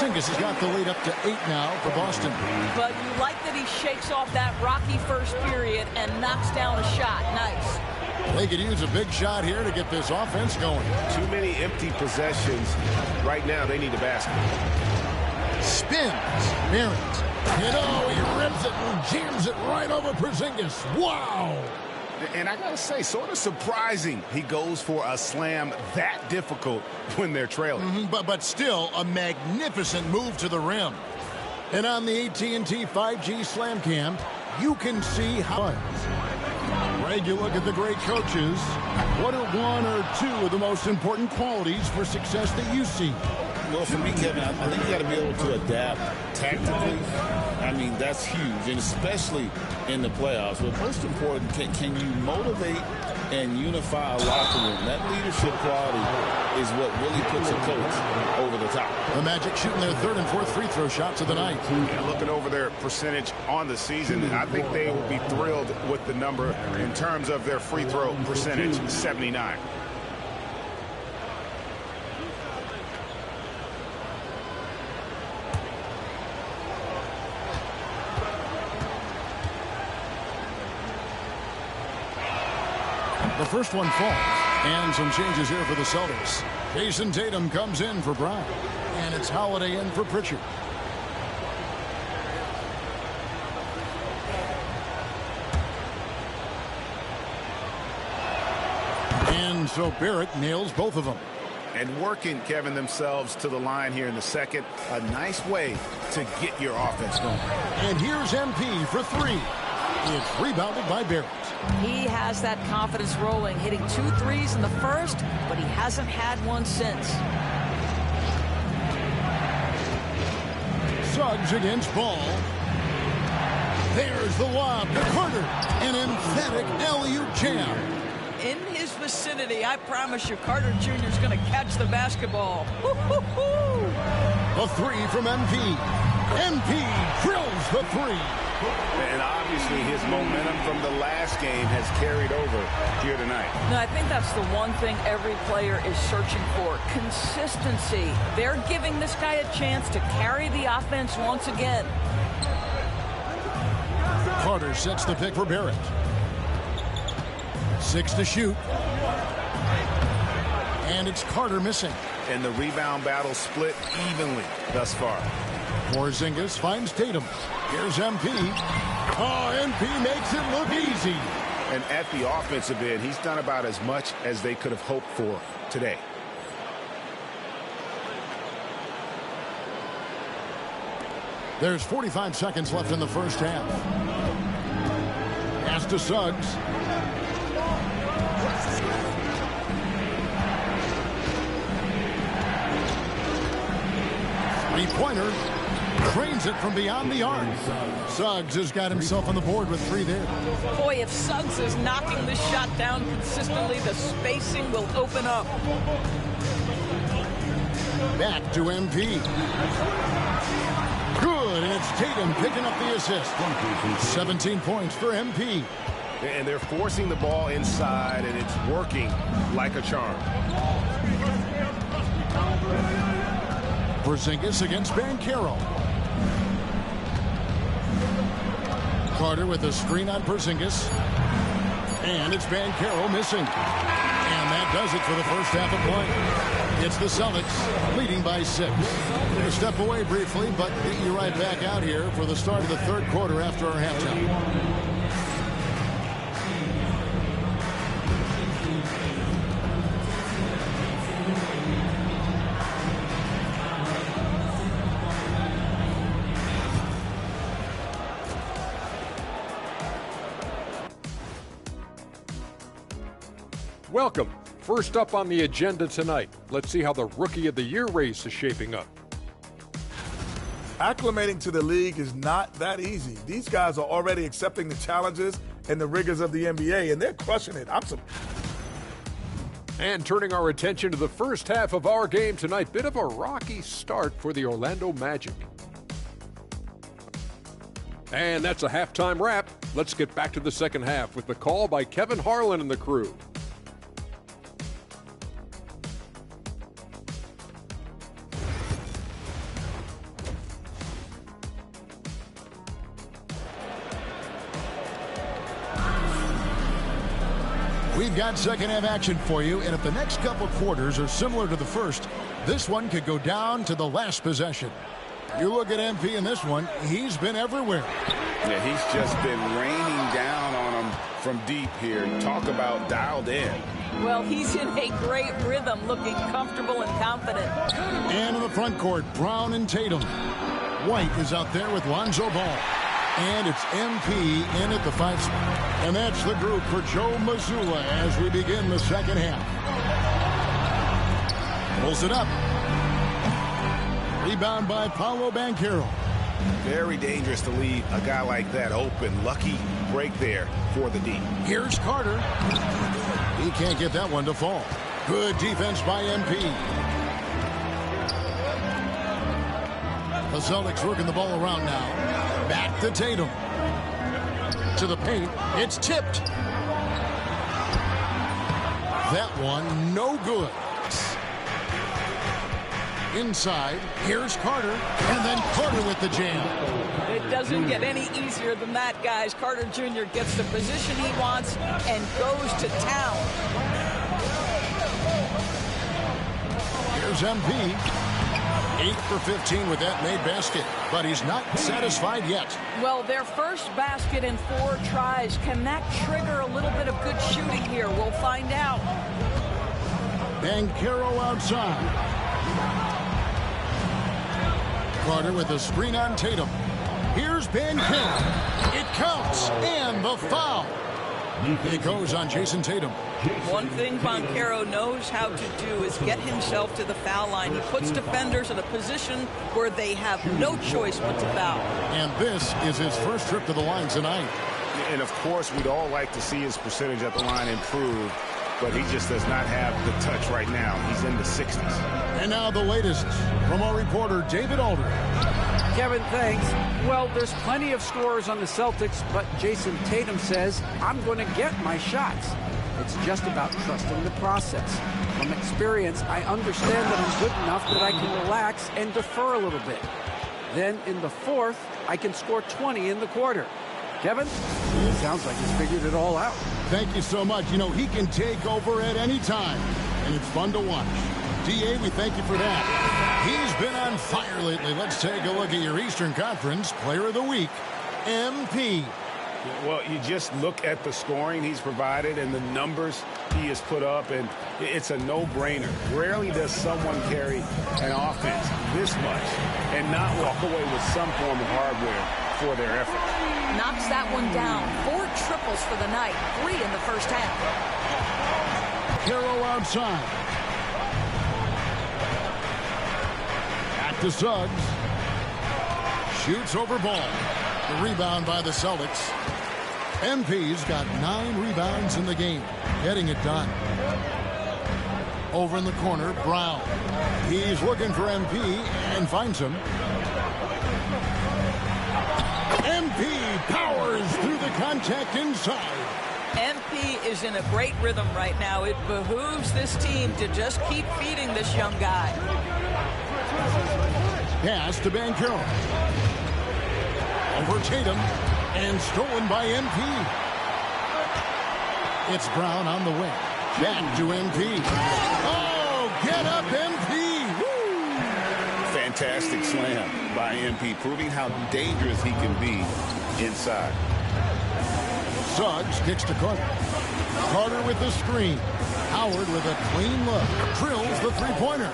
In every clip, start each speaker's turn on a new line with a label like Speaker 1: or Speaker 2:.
Speaker 1: Porzingis has got the lead up to 8 now for Boston.
Speaker 2: But you like that he shakes off that rocky first period and knocks down a shot. Nice.
Speaker 1: They could use a big shot here to get this offense going.
Speaker 3: Too many empty possessions. Right now, they need a basket.
Speaker 1: Spins. Barrett. He rips it and jams it right over Porzingis. Wow.
Speaker 3: And I got to say, sort of surprising he goes for a slam that difficult when they're trailing.
Speaker 1: But still a magnificent move to the rim. And on the AT&T 5G Slam Cam, you can see how. Greg, you look at the great coaches. What are one or two of the most important qualities for success that you see?
Speaker 4: Well, for me, Kevin, I think you got to be able to adapt tactically. I mean, that's huge, and especially in the playoffs. But most important, can you motivate and unify a locker room? That leadership quality is what really puts a coach over the top.
Speaker 1: The Magic shooting their third and fourth free throw shots of the night.
Speaker 3: Yeah, looking over their percentage on the season, I think they will be thrilled with the number in terms of their free throw percentage, 79.
Speaker 1: The first one falls, and some changes here for the Celtics. Jason Tatum comes in for Brown, and it's Holiday in for Pritchard. And so Barrett nails both of them.
Speaker 3: And working, Kevin, themselves to the line here in the second. A nice way to get your offense going.
Speaker 1: And here's MP for three. It's rebounded by Barrett.
Speaker 2: He has that confidence rolling, hitting 2 threes in the first, but he hasn't had one since.
Speaker 1: Suggs against Ball. There's the lob to Carter. An emphatic alley-oop jam.
Speaker 2: In his vicinity, I promise you, Carter Jr. is going to catch the basketball. Woo-hoo-hoo!
Speaker 1: A three from MP. MP drills the three.
Speaker 3: And obviously his momentum from the last game has carried over here tonight.
Speaker 2: No, I think that's the one thing every player is searching for. Consistency. They're giving this guy a chance to carry the offense once again.
Speaker 1: Carter sets the pick for Barrett. 6 to shoot. And it's Carter missing.
Speaker 3: And the rebound battle split evenly thus far.
Speaker 1: Porzingis finds Tatum. Here's MP. Oh, MP makes it look easy.
Speaker 3: And at the offensive end, he's done about as much as they could have hoped for today.
Speaker 1: There's 45 seconds left in the first half. Pass to Suggs. Three-pointer. Trains it from beyond the arc. Suggs has got himself on the board with 3 there.
Speaker 2: Boy, if Suggs is knocking this shot down consistently, the spacing will open up.
Speaker 1: Back to MP. Good, and it's Tatum picking up the assist. 17 points for MP.
Speaker 3: And they're forcing the ball inside, and it's working like a charm.
Speaker 1: Porzingis against Banchero. Carter with a screen on Porzingis. And it's Banchero missing. And that does it for the first half of play. It's the Celtics leading by 6. We're going to step away briefly, but get you right back out here for the start of the third quarter after our halftime.
Speaker 5: Welcome. First up on the agenda tonight, let's see how the Rookie of the Year race is shaping up.
Speaker 6: Acclimating to the league is not that easy. These guys are already accepting the challenges and the rigors of the NBA, and they're crushing it.
Speaker 5: And turning our attention to the first half of our game tonight, bit of a rocky start for the Orlando Magic. And that's a halftime wrap. Let's get back to the second half with the call by Kevin Harlan and the crew.
Speaker 1: We've got second half action for you, and if the next couple quarters are similar to the first, this one could go down to the last possession. You look at MP in this one, he's been everywhere.
Speaker 3: Yeah, he's just been raining down on him from deep here. Talk about dialed in.
Speaker 2: Well, he's in a great rhythm, looking comfortable and confident.
Speaker 1: And in the front court, Brown and Tatum. White is out there with Lonzo Ball. And it's MP in at the 5 spot. And that's the group for Joe Mazzulla as we begin the second half. Pulls it up. Rebound by Paolo Banchero.
Speaker 3: Very dangerous to leave a guy like that open. Lucky break there for the D.
Speaker 1: Here's Carter. He can't get that one to fall. Good defense by MP. The Celtics working the ball around now. Back to Tatum. To the paint. It's tipped. That one no good. Inside. Here's Carter. And then Carter with the jam.
Speaker 2: It doesn't get any easier than that, guys. Carter Jr. gets the position he wants and goes to town.
Speaker 1: Here's MP. 8 for 15 with that made basket, but he's not satisfied yet.
Speaker 2: Well, their first basket in 4 tries. Can that trigger a little bit of good shooting here? We'll find out.
Speaker 1: Banchero outside. Carter with a screen on Tatum. Here's Banchero. It counts, and the foul. It goes on Jason Tatum.
Speaker 2: One thing Banchero knows how to do is get himself to the foul line. He puts defenders in a position where they have no choice but to foul.
Speaker 1: And this is his first trip to the line tonight.
Speaker 3: And, of course, we'd all like to see his percentage at the line improve, but he just does not have the touch right now. He's in the 60s.
Speaker 1: And now the latest from our reporter, David Aldridge.
Speaker 7: Kevin, thanks. Well, there's plenty of scorers on the Celtics, but Jason Tatum says, I'm going to get my shots. It's just about trusting the process. From experience, I understand that I'm good enough that I can relax and defer a little bit. Then in the fourth, I can score 20 in the quarter. Kevin, it sounds like he's figured it all out.
Speaker 1: Thank you so much. You know, he can take over at any time, and it's fun to watch. DA, we thank you for that. He's been on fire lately. Let's take a look at your Eastern Conference Player of the Week, MP.
Speaker 3: Well, you just look at the scoring he's provided and the numbers he has put up, and it's a no-brainer. Rarely does someone carry an offense this much and not walk away with some form of hardware for their effort.
Speaker 2: Knocks that one down. 4 triples for the night. 3 in the first half.
Speaker 1: Carroll outside. Back to Suggs. Shoots over Ball. The rebound by the Celtics. MP's got 9 rebounds in the game, getting it done. Over in the corner, Brown. He's looking for MP and finds him. MP powers through the contact inside.
Speaker 2: MP is in a great rhythm right now. It behooves this team to just keep feeding this young guy.
Speaker 1: Pass to Banchero. Over Tatum. And stolen by MP. It's Brown on the wing. Back to MP. Oh, get up, MP. Woo!
Speaker 4: Fantastic slam by MP, proving how dangerous he can be inside.
Speaker 1: Suggs kicks to Carter. Carter with the screen. Howard with a clean look. Drills the three-pointer.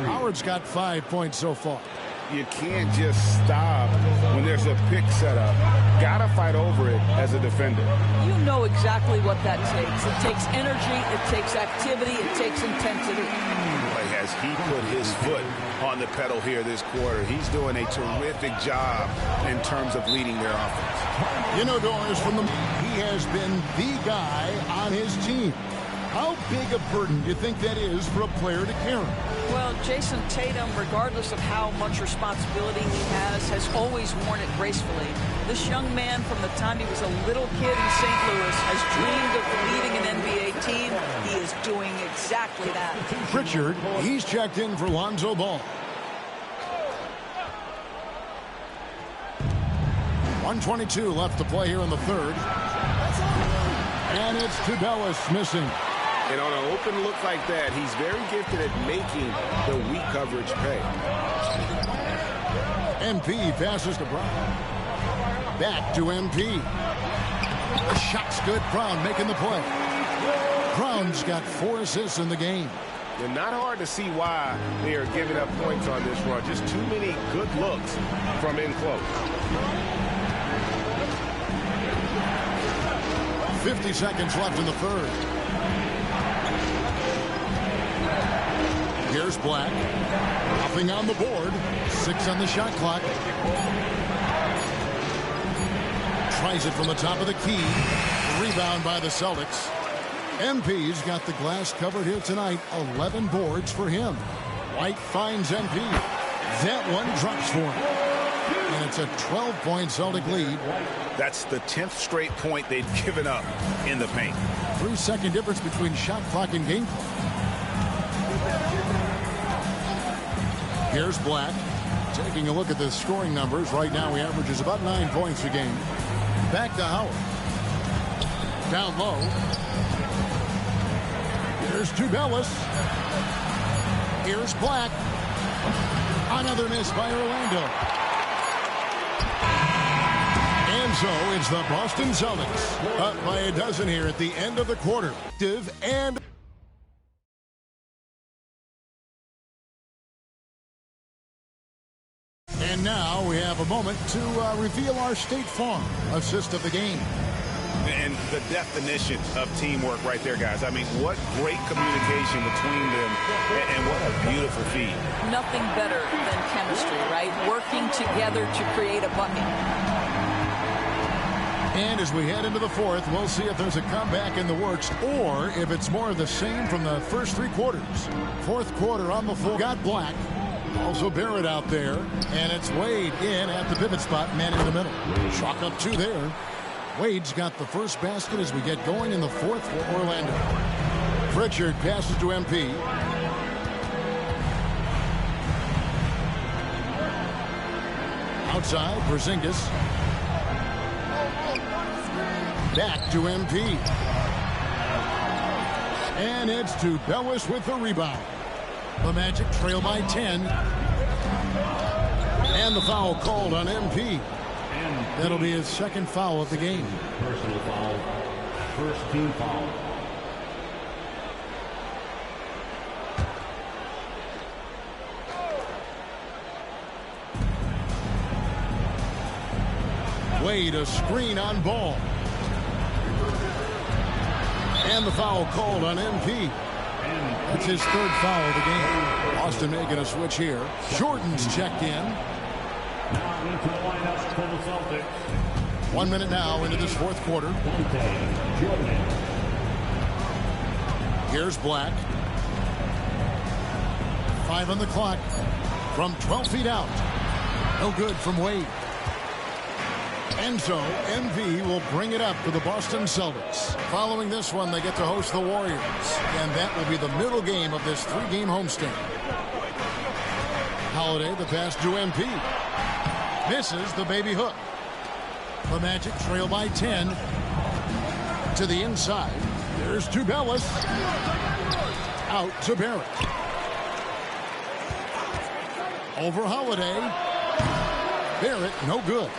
Speaker 1: Howard's got 5 points so far.
Speaker 3: You can't just stop when there's a pick set up. Gotta fight over it as a defender.
Speaker 2: You know exactly what that takes. It takes energy, it takes activity, it takes intensity.
Speaker 3: Boy, has he put his foot on the pedal here this quarter. He's doing a terrific job in terms of leading their offense.
Speaker 1: You know, Doris, from the he has been the guy on his team. How big a burden do you think that is for a player to carry?
Speaker 2: Well, Jason Tatum, regardless of how much responsibility he has always worn it gracefully. This young man, from the time he was a little kid in St. Louis, has dreamed of leading an NBA team. He is doing exactly that.
Speaker 1: Pritchard, he's checked in for Lonzo Ball. 1:22 left to play here in the third. And it's Tubelis missing.
Speaker 3: And on an open look like that, he's very gifted at making the weak coverage pay.
Speaker 1: MP passes to Brown. Back to MP. The shot's good. Brown making the play. Brown's got 4 assists in the game.
Speaker 3: And not hard to see why they are giving up points on this run. Just too many good looks from in close.
Speaker 1: 50 seconds left in the third. Here's Black. Nothing on the board. 6 on the shot clock. Tries it from the top of the key. Rebound by the Celtics. MP's got the glass covered here tonight. 11 boards for him. White finds MP. That one drops for him. And it's a 12-point Celtic lead.
Speaker 3: That's the 10th straight point they've given up in the paint.
Speaker 1: 3-second difference between shot clock and game clock. Here's Black. Taking a look at the scoring numbers. Right now he averages about 9 points a game. Back to Howard. Down low. Here's Tubelis. Here's Black. Another miss by Orlando. And so it's the Boston Celtics up by a dozen here at the end of the quarter. And now we have a moment to reveal our State Farm assist of the game.
Speaker 3: And the definition of teamwork right there, guys. I mean, what great communication between them, and what a beautiful feed.
Speaker 2: Nothing better than chemistry, right? Working together to create a bucket.
Speaker 1: And as we head into the fourth, we'll see if there's a comeback in the works or if it's more of the same from the first 3 quarters. Fourth quarter on the floor. Got Black. Also Barrett out there. And it's Wade in at the pivot spot, man in the middle. Chalk up 2 there. Wade's got the first basket as we get going in the fourth for Orlando. Pritchard passes to MP. Outside, Porzingis. Back to MP. And it's to Tubelis with the rebound. The Magic trail by 10. And the foul called on MP. That'll be his second foul of the game.
Speaker 8: Personal foul. First team foul.
Speaker 1: Wade, a screen on Ball. And the foul called on MP. That's his third foul of the game. Boston making a switch here. Jordan's checked in.
Speaker 8: Now into the lineup for the Celtics.
Speaker 1: 1 minute now into this fourth quarter.
Speaker 8: Jordan.
Speaker 1: Here's Black. 5 on the clock. From 12 feet out. No good from Wade. And so MV will bring it up for the Boston Celtics. Following this one, they get to host the Warriors. And that will be the middle game of this 3-game homestand. Holiday, the pass to MP. Misses the baby hook. The Magic trail by 10. To the inside. There's Tubelis. Out to Barrett. Over Holiday. Barrett, no good.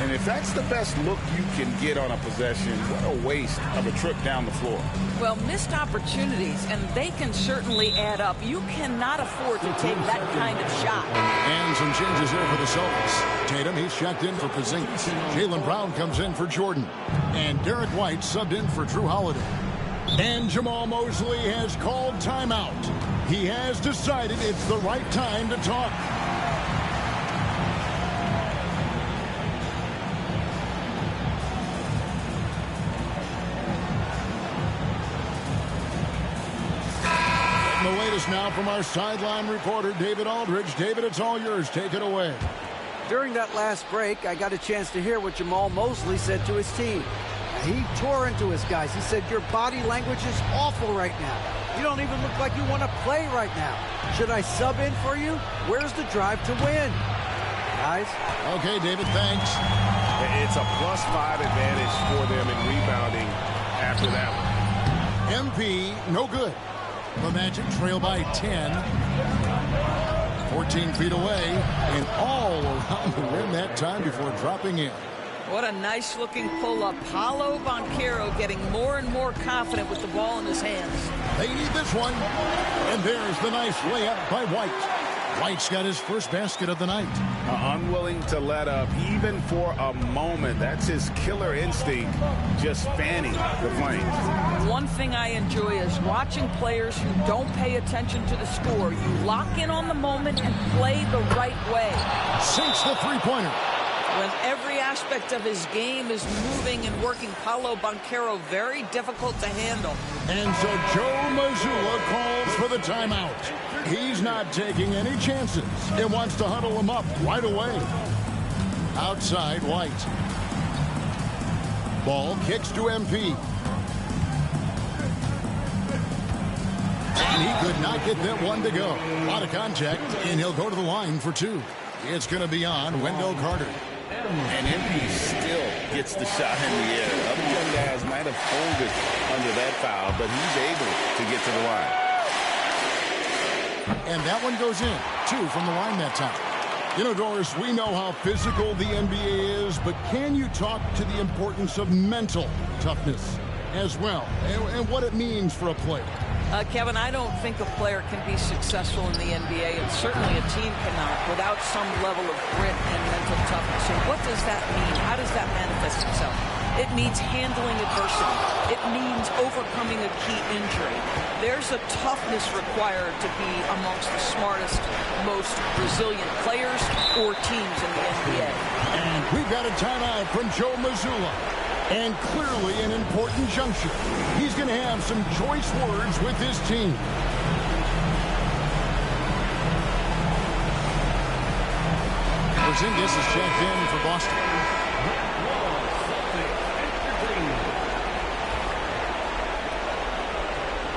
Speaker 3: And if that's the best look you can get on a possession, what a waste of a trip down the floor.
Speaker 2: Well, missed opportunities, and they can certainly add up. You cannot afford to take that kind of shot.
Speaker 1: And some changes there for the Celtics. Tatum, he's checked in for Porzingis. Jaylen Brown comes in for Jordan. And Derek White subbed in for Drew Holiday. And Jamal Mosley has called timeout. He has decided it's the right time to talk. The latest now from our sideline reporter, David Aldridge. David, it's all yours. Take it away.
Speaker 7: During that last break, I got a chance to hear what Jamal Mosley said to his team. He tore into his guys. He said, your body language is awful right now. You don't even look like you want to play right now. Should I sub in for you? Where's the drive to win? Guys?
Speaker 1: Okay, David, thanks.
Speaker 3: It's a +5 advantage for them in rebounding after after that one.
Speaker 1: MP, no good. The Magic trail by 10. 14 feet away and all around the rim that time before dropping in.
Speaker 2: What a nice-looking pull-up. Paolo Banchero getting more and more confident with the ball in his hands.
Speaker 1: They need this one. And there's the nice layup by White. White's got his first basket of the night.
Speaker 3: Unwilling to let up even for a moment. That's his killer instinct, just fanning the flames.
Speaker 2: One thing I enjoy is watching players who don't pay attention to the score. You lock in on the moment and play the right way.
Speaker 1: Sinks the three-pointer.
Speaker 2: When every aspect of his game is moving and working, Paolo Banchero very difficult to handle.
Speaker 1: And so Joe Mazzulla calls for the timeout. He's not taking any chances and wants to huddle him up right away. Outside, White. Ball kicks to MP. And he could not get that one to go. A lot of contact, and he'll go to the line for two. It's going to be on Wendell Carter.
Speaker 4: And MP still gets the shot in the air. Other young guys might have folded under that foul, but he's able to get to the line.
Speaker 1: And that one goes in, two from the line that time. You know, Doris, we know how physical the NBA is, but can you talk to the importance of mental toughness as well and what it means for a player?
Speaker 2: Kevin, I don't think a player can be successful in the NBA, and certainly a team cannot, without some level of grit and mental toughness. So what does that mean? How does that manifest itself? It means handling adversity. It means overcoming a key injury. There's a toughness required to be amongst the smartest, most resilient players or teams in the NBA.
Speaker 1: And we've got a timeout from Joe Mazzulla. And clearly an important juncture. He's going to have some choice words with his team. Porzingis is checked in for Boston.